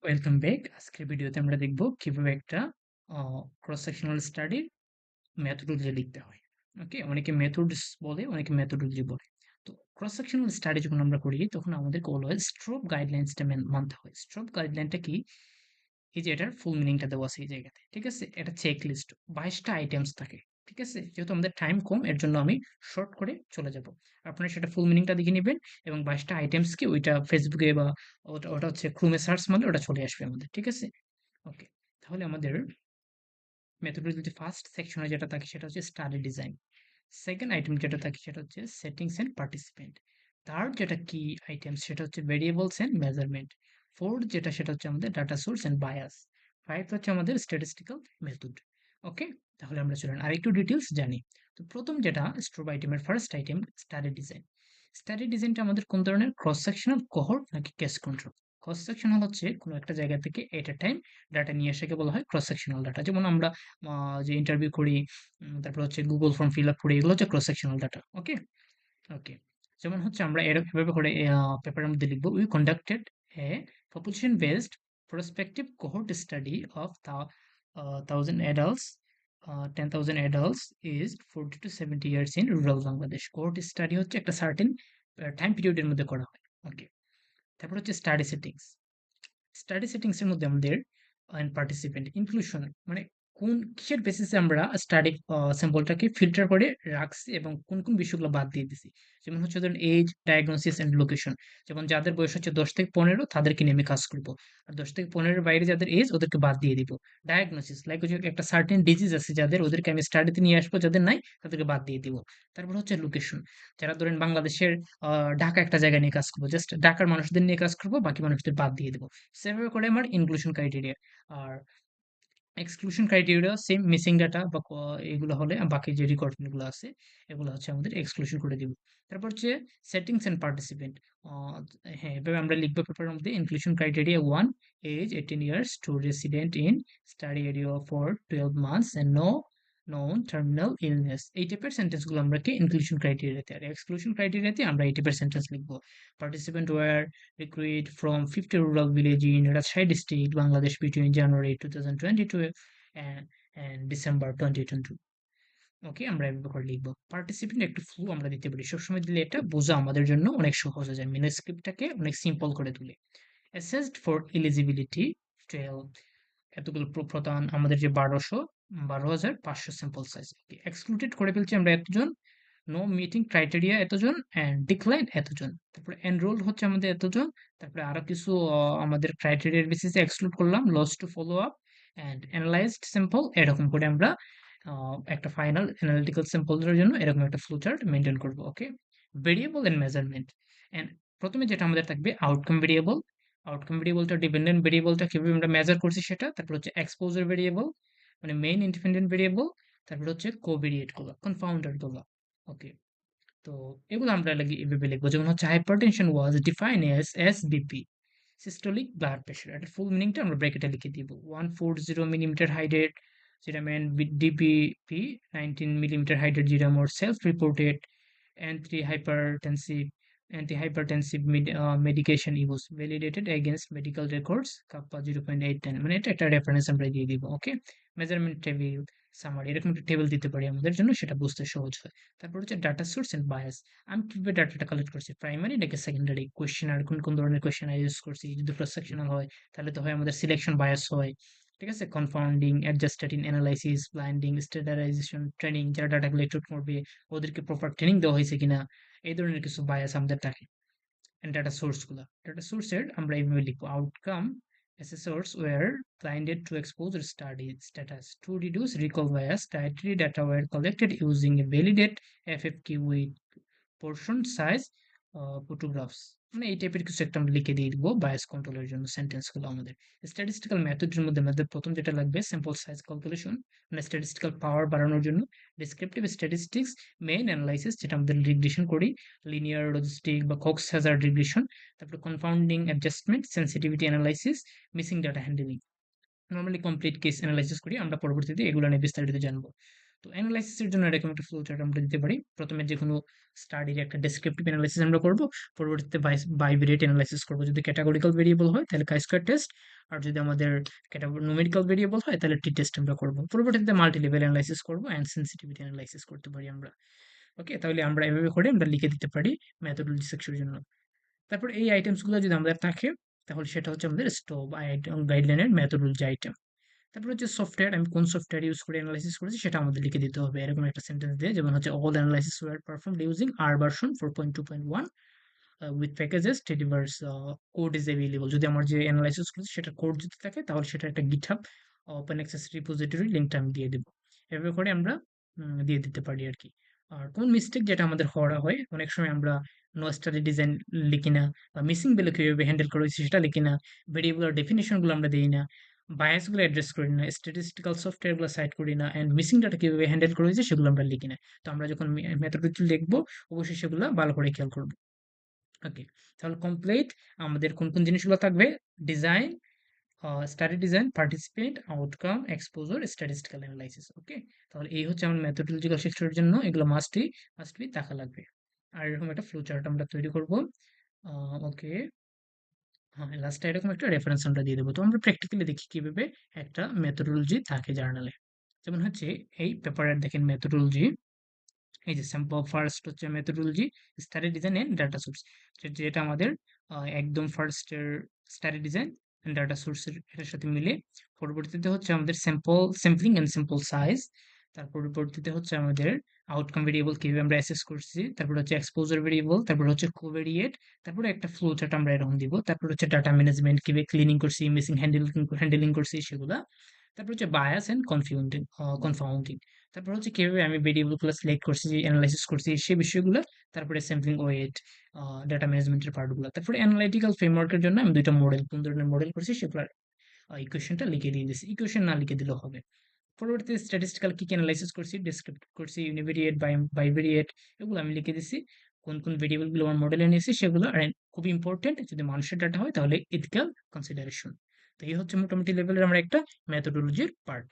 Welcome back. আজকের ভিডিওতে আমরা দেখব কিভাবে একটা ক্রস সেকশনাল স্টাডির মেথোডোলজি লিখতে হয়। ওকে, অনেকে মেথডস বলে, অনেকে মেথোডোলজি বলে। তো ক্রস সেকশনাল স্টাডি যখন আমরা করি তখন আমাদেরকে অলওয়েজ স্ট্রোপ গাইডলাইন্সটা মানতে হয়। স্ট্রোপ গাইডলাইনটা কি? এই যে এটার ফুল মিনিংটা দেওয়া আছে এই জায়গাতে, ঠিক আছে? এটা চেক লিস্ট, 22টা আইটেমস থাকে, ঠিক আছে? যেহেতু আমাদের টাইম কম, এর জন্য আমি শর্ট করে চলে যাব। আপনারা সেটা ফুল মিনিংটা দেখে নেবেন এবং 22টা আইটেমস কি ওইটা ফেসবুকে বা ওটা ওটা হচ্ছে ক্রোমে সার্চ মারলে ওটা চলে আসবে আমাদের, ঠিক আছে? ওকে, তাহলে আমাদের মেথোডোলজি ফার্স্ট সেকশনে যেটা থাকে সেটা হচ্ছে স্টাডি ডিজাইন। সেকেন্ড আইটেম যেটা থাকে সেটা হচ্ছে সেটিংস এন্ড পার্টিসিপেন্ট। থার্ড যেটা কি আইটেম সেটা হচ্ছে ভেরিয়েবলস এন্ড মেজারমেন্ট। ফোর্থ যেটা সেটা হচ্ছে আমাদের data source and bias. Five হচ্ছে আমাদের স্ট্যাটিস্টিক্যাল মেথড। ওকে, তাহলে আমরা চলুন আর একটু ডিটেলস জানি। তো প্রথম যেটা স্ট্রোব আইটেমের first item study design. Study ডিজাইনটা আমাদের কোন ধরনের, ক্রস সেকশনাল, কোহর্ট নাকি কেস কন্ট্রোল? ক্রস সেকশনাল হচ্ছে কোনো একটা জায়গা থেকে এট এ টাইম ডাটা নিয়ে আসাকে বলা হয় ক্রস সেকশনাল ডাটা। যেমন আমরা যে ইন্টারভিউ করি, তারপর হচ্ছে গুগল ফর্ম ফিল আপ করি, এগুলো হচ্ছে ক্রস সেকশনাল ডাটা। ওকে, ওকে, যেমন হচ্ছে আমরা এভাবে করে পেপারের মধ্যে লিখবো, we conducted a population based prospective cohort study of 1000 adults, 10,000 adults is 40 to 70 years in rural Bangladesh. Cohort study হচ্ছে একটা সার্টেন টাইম পিরিয়ডের মধ্যে করা হয়। ওকে, তারপর হচ্ছে স্টাডি সেটিংস। স্টাডি সেটিংস এর মধ্যে আমাদের পার্টিসিপেন্ট ইনক্লুশন, মানে কোন কিসের বেসিসে আমরা স্টাডি স্যাম্পলটাকে ফিল্টার করে রাখছি এবং কোন কোন বিষয়গুলো বাদ দিয়ে দিছি। যেমন হচ্ছে ধরুন এজ, ডায়াগনোসিস এন্ড লোকেশন। যেমন যাদের বয়স হচ্ছে 10 থেকে 15 তাদেরকে নিয়ে আমি কাজ করব, আর 10 থেকে 15 বাইরে যাদের এজ ওদেরকে বাদ দিয়ে দিব। ডায়াগনোসিস লাইক হচ্ছে একটা সার্টেন ডিজিজ আছে যাদের, ওদেরকে আমি স্টাডিতে নিয়ে আসবো, যাদের নাই তাদেরকে বাদ দিয়ে দিব। তারপর হচ্ছে লোকেশন, যারা ধরেন বাংলাদেশের ঢাকা একটা জায়গায় নিয়ে কাজ করবো, জাস্ট ঢাকার মানুষদের নিয়ে কাজ করবো, বাকি মানুষদের বাদ দিয়ে দেবো। সেভাবে করে আমার ইনক্লুশন ক্রাইটেরিয়া। আর exclusion criteria same, missing data বা এগুলো হলে বাকি যে রিকোয়ারমেন্ট গুলো আছে এগুলো হচ্ছে আমাদের এক্সক্লুশন করে দিব। তারপর হচ্ছে সেটিংস এন্ড পার্টিসিপেন্ট। হ্যাঁ, এভাবে আমরা লিখবো পেপারের মধ্যে, inclusion criteria 1, age 18 years, to resident in study area for 12 months and no known terminal illness। এই টাইপের সেন্টেন্স গুলো আমরা কি ইনক্লুশন ক্রাইটেরিয়াতে, আর এক্সক্লুশন ক্রাইটেরিয়াতে আমরা এই টাইপের সেন্টেন্স লিখবো। Participant were recruited from 50 rural villages in Rajshahi district, Bangladesh between January 2022 and, and December 2022। ওকে, আমরা এভাবে করে লিখবো। পার্টিসিপেন্ট একটু ফ্লো আমরা দিতে পারি, সবসময় দিলে এটা বোঝা আমাদের জন্য অনেক সহজ হয়ে যায়, মিনি স্ক্রিপ্টটাকে অনেক সিম্পল করে তুলে। অ্যাসেসড ফর এলিজিবিলিটি 12, এতগুলো প্রদান আমাদের যে 12,500 স্যাম্পল সাইজ। এক্সক্লুডেড করে ফেলছি আমরা এতজন, নো মিটিং ক্রাইটেরিয়া এতজন, অ্যান্ড ডিক্লাইন এতজন। তারপরে এনরোল হচ্ছে আমাদের এতজন। তারপরে আরো কিছু আমাদের ক্রাইটেরিয়ার বেসিসে এক্সক্লুড করলাম, loss to follow up and analysed sample. এরকম করে আমরা একটা ফাইনাল অ্যানালিটিক্যাল স্যাম্পলের জন্য এরকম একটা ফ্লো চার্ট মেনটেন করবো। ওকে, ভেরিয়েবল এন্ড মেজারমেন্ট। অ্যান্ড প্রথমে যেটা আমাদের থাকবে আউটকাম ভেরিয়েবল। আউটকাম ভেরিয়েবলটা ডিপেন্ডেন্ট ভেরিয়েবলটা কিভাবে আমরা মেজার করছি সেটা। তারপর হচ্ছে এক্সপোজার ভেরিয়েবল, মানে মেইন ইন্ডিপেন্ডেন্ট ভেরিয়েবল। তারপর হচ্ছে কোভেরিয়েট গুলো, কনফাউন্ডার গুলো। ওকে, তো এগুলো আমরা এভাবে লিখবো। যেমন হচ্ছে hypertension was define as SBP, systolic blood pressure. এটা ফুল মিনিংটা আমরা ব্র্যাকেটে লিখে দিব। 140 মিলিমিটার হাইড্রেট যেটা মেন, ডিপিপি 19 মিলিমিটার হাইড্রেট যেটা more self reported anti hypertensive medication use validated against medical records kappa 0.810, মানে এটা একটা রেফারেন্স আমরা দিয়ে দিব। ওকে, মেজারমেন্ট টেবিল, সামারি, এরকম একটা টেবিল দিতে পারি আমাদের জন্য, সেটা বুঝতে সহজ হয়। তারপর হচ্ছে ডাটা সোর্স এন্ড বায়াস। আমি কিভাবে ডাটাটা কালেক্ট করছি, প্রাইমারি নাকি সেকেন্ডারি কোয়েশ্চেন, আর কোন কোন ধরনের কোয়েশ্চেন ইউজ করছি। যদি ক্রস সেকশনাল হয় তাহলে তো হয় আমাদের সিলেকশন বায়াস হয়, ঠিক আছে? Confounding, adjusted in analysis, blinding, standardisation, training, যারা ডাটা কালেক্ট করবে ওদেরকে প্রপার ট্রেনিং দেওয়া হয়েছে কিনা, এই ধরনের কিছু বায়াস আমাদের থাকে। ডাটা সোর্স গুলা, ডাটা সোর্সের আমরা এইভাবে লিখবো, outcome assessors were blinded to expose study status to reduce recall bias. Dietary data were collected using a validate FFQ with portion size, photographs, মানে এই টাইপের কিছু একটা আমরা লিখে দিয়ে দিব বায়াস কন্ট্রোলের জন্য সেন্টেন্সগুলো আমাদের। স্ট্যাটিস্টিক্যাল মেথডের মধ্যে আমাদের প্রথম যেটা লাগবে স্যাম্পল সাইজ ক্যালকুলেশন, মানে স্ট্যাটিস্টিক্যাল পাওয়ার বাড়ানোর জন্য। ডেসক্রিপটিভ স্ট্যাটিস্টিক্স, মেইন অ্যানালাইসিস যেটা আমাদের রিগ্রেশন করি, লিনিয়ার লজিস্টিক বা কক্স হ্যাজার্ড রিগ্রেশন। তারপরে confounding adjustment, sensitivity analysis, missing data handling. Normally complete case analysis করি আমরা, পরবর্তীতে এগুলো নিয়ে বিস্তারিত জানবো। তো এনালাইসিসের জন্য এরকম একটা ফ্লো চার্ট আমরা দিতে পারি। প্রথমে যেকোনো স্টাডির একটা ডেসক্রিপটিভ এনালাইসিস আমরা করব। পরবর্তীতে বাইভেরিয়েট এনালাইসিস করব। যদি ক্যাটেগরিক্যাল ভেরিয়েবল হয় তাহলে chi-square টেস্ট। আর যদি আমাদের ন্যুমেরিক্যাল ভেরিয়েবল হয় তাহলে টি-টেস্ট আমরা করব। পরবর্তীতে মাল্টি লেভেল এনালাইসিস করব অ্যান্ড সেনসিটিভিটি এনালাইসিস করতে পারি আমরা। ওকে? তাহলে আমরা এভাবে করে আমরা লিখে দিতে পারি মেথোডোলজি সেকশনের জন্য। তারপর এই আইটেমস গুলো যদি আমাদের থাকে তাহলে সেটা হচ্ছে আমাদের স্টোব গাইডলাইনের মেথোডোলজি আইটেম। তারপর হচ্ছে সফটওয়্যার, আমি কোন সফটওয়্যার ইউজ করে এনালাইসিস করেছি সেটা আমাদের লিখে দিতে হবে এরকম একটা সেন্টেন্স দিয়ে, যেমন হচ্ছে all analysis were performed using R version 4.2.1 with packages tidyverse code is available. যদি আমার যে অ্যানালাইসিস করেছি সেটা কোড যদি থাকে তাহলে সেটা একটা গিটহাব ওপেন অ্যাক্সেস রিপোজিটরি লিঙ্কটা আমি দিয়ে দেবো। এভাবে করে আমরা দিয়ে দিতে পারি আর কি। আর কোন মিস্টেক যেটা আমাদের হওয়া হয়, অনেক সময় আমরা নো স্টাডি ডিজাইন লিখি না, বা মিসিং ভ্যালু কিভাবে হ্যান্ডেল করা হয়েছে সেটা লিখি না, ভেরিয়েবল ডেফিনেশন গুলো আমরা দিই না, বায়াস গুলো অ্যাড্রেস করি না, স্ট্যাটিস্টিক্যাল সফটওয়্যার গুলো সাইট করি না, অ্যান্ড মিসিং ডাটা কিভাবে হ্যান্ডেল করা হয়েছে সেগুলো আমরা লিখি না। তো আমরা যখন মেথডোলজি লিখবো অবশ্যই সেগুলো ভালো করে খেয়াল করবো। ওকে, তাহলে কমপ্লিট আমাদের কোন কোন জিনিসগুলো থাকবে: design, study design, participant, outcome, exposure, statistical analysis. Okay, তাহলে এই হচ্ছে আমার মেথোডোলজিক্যাল সেকশনের জন্য এগুলো মাস্টবি থাকা লাগবে। আর এরকম একটা ফ্লো চার্ট আমরা তৈরি করব। ওকে, হ্যাঁ, লাস্টে এরকম একটা রেফারেন্স আমরা দিয়ে দেবো। তো আমরা প্র্যাকটিক্যালি দেখি কিভাবে একটা মেথোডোলজি থাকে জার্নালে। যেমন হচ্ছে এই পেপারের দেখেন মেথোডোলজি, এই যে স্যাম্পল ফার্স্ট হচ্ছে methodology, study design and data source, যেটা আমাদের একদম ফার্স্টের স্টাডি ডিজাইন এন্ড ডাটা সোর্সের এটার সাথে মিলে। পরবর্তীতে হচ্ছে আমাদের স্যাম্পলিং এন্ড স্যাম্পল সাইজ। তার পরবর্তীতে হচ্ছে আমাদের আউটকাম ভেরিয়েবল কিভাবে আমরা অ্যাসেস করছি, তারপর হচ্ছে এক্সপোজার ভেরিয়েবল, তারপর হচ্ছে কোভেরিয়েট, তারপরে একটা ফ্লো চার্ট আমরা এরকম দিব, তারপর হচ্ছে ডাটা ম্যানেজমেন্ট কিভাবে ক্লিনিং করছি, মিসিং হ্যান্ডেলিং করছি সেগুলা, তারপর হচ্ছে বায়াস এন্ড কনফাউন্ডিং, তারপর হচ্ছে কিভাবে আমি ভেরিয়েবল গুলো সিলেক্ট করছি, অ্যানালাইসিস করছি সে বিষয়গুলো, তারপরে স্যাম্পলিং ওয়েট, ডাটা ম্যানেজমেন্টের পার্টগুলো, তারপরে অ্যানালাইটিক্যাল ফ্রেমওয়ার্কের জন্য আমি দুইটা মডেল, কোন ধরনের মডেল করছি সেগুলোর ইকুয়েশনটা লিখে দিয়ে দিয়েছি, ইকুয়েশন না লিখে দিলেও হবে। পরবর্তীতে স্ট্যাটিস্টিক্যাল কি কি অ্যানালাইসিস করছি, ডেসক্রিপ্ট করছি, ইউনিভেরিয়েট, বাইভেরিয়েট, এগুলো আমি লিখে দিছি। কোন কোন ভেরিয়েবল গুলো আমার মডেলে নিয়েছি সেগুলো, আর খুব ইম্পর্টেন্ট যদি মানুষের ডাটা হয় তাহলে এথিক্যাল কনসিডারেশন। তো এই হচ্ছে মোটামুটি লেভেলের আমরা একটা মেথোডোলজির পার্ট।